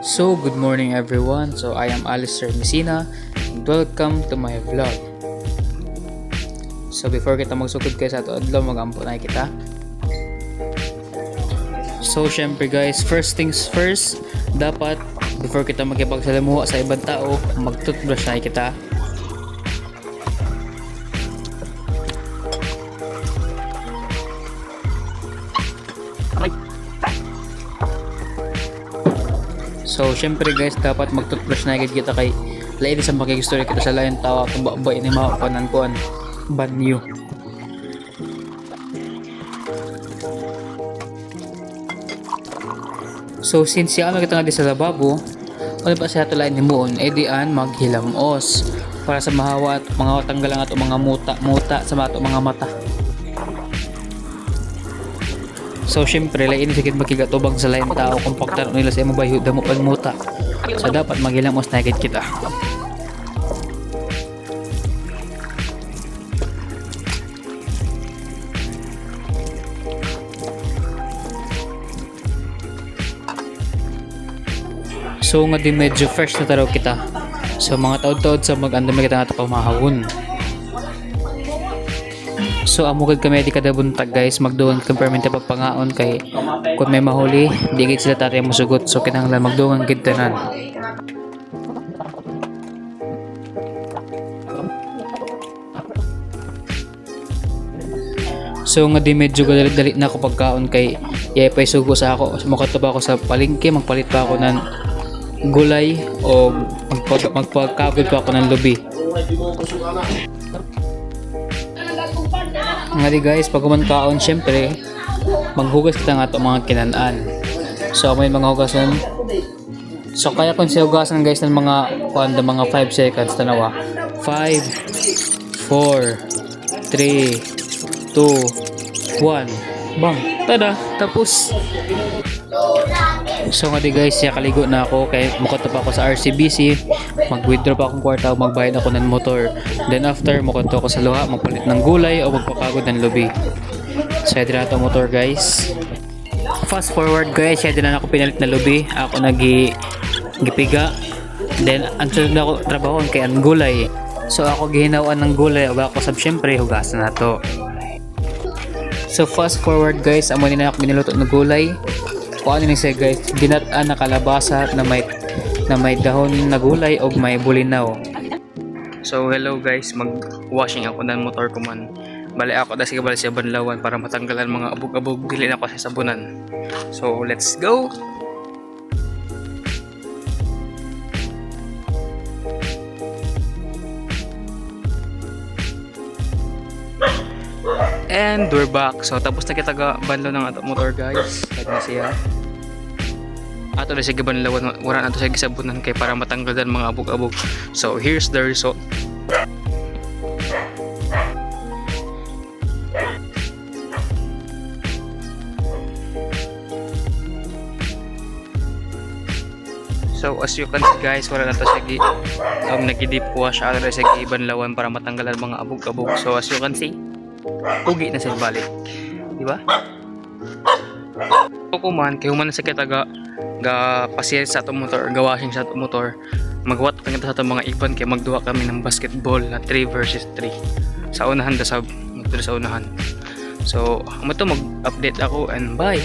So, good morning everyone. So, I am Alistair Messina and welcome to my vlog. So, before kita magsugod guys ato adlaw, mag-ampo na kita. So, syempre guys, first things first, dapat before kita makipagsalamuha sa ibang tao, mag-toothbrush na kita. So, syempre guys, dapat mag-toothbrush na kita kay lain sa makikistorya kita sa lain tawa kung ba ini makapanan ko an banyo. So, since siya kita nga di sa lababo, wala pa siya tulain ni Moon, edian maghilamos para sa mahawa at mga tanggalang ato mga muta sa ato mga mata. So, syempre, lain sakit makigatubag sa lain tao kung pagtaro nila sa imo bayo damo pagmuta. So, dapat maghilamos na kita. So, nga di medyo fresh na taraw kita. So, mga taod-taod sa mag-andam kita nga pamahawon. So, amugad kami di kada buntag guys, magduwan kang permente pagpangaon kay kung may mahuli, di gid sila tari masugot. So, kinahanglan magduwan gid tanan. So, nga di medyo dali na ako pagkaon kay yay pay sugo sa ako. Mukato pa ako sa palengke, magpalit pa ako ng gulay o magpagkagod pa ako ng lubi. Nga di guys, pag kumankaon, syempre maghugas kita nga ito mga kinanaan. So may mga hugasan. So kaya kung siya hugasan guys ng mga 5 seconds, tanawa 5 4 3 2 1 bang, tada, tapos. So nga di guys, siya kaligo na ako kay mukonto pa ako sa RCBC, mag-withdraw pa akong kwarta o magbayad ako ng motor. Then after, mukonto ako sa luha, magpalit ng gulay o magpakagod ng lubi. So yun na ito motor guys. Fast forward guys, siya din na ako pinalit na lubi, ako gipiga. Then ang sunod na ako trabaho kay ang gulay. So ako gihinawaan ng gulay o ako sab syempre hugasan na to. So fast forward guys, amo ni na ako biniluto ng gulay. Kuha ni siya guys, ginat-an na kalabasa na may dahon na gulay o may bulinaw. So hello guys, mag-washing ako ng motor ko man. Bali ako dahil bali sa banlawan para matanggalan mga abog-abog, dili na ako sa sabunan. So let's go! And we're back. So tapos na kita banlo ng ato motor guys. Like na siya. Ato na siya gibanlawan, wala na to siya gisabunan kay para matanggalan mga abog-abog. So here's the result. So as you can see guys, wala na to siya nag-deep wash, ato na siya gibanlawan para matanggalan mga abog-abog. So as you can see, ugi na sila balik, di ba? So kuman kay human sa kita ga pasir sa atong motor, gawashing sa atong motor, magwat lang kita sa atong mga iban kay magduha kami ng basketball na 3 versus 3 sa unahan sa unahan. So amo to, mag-update ako and bye.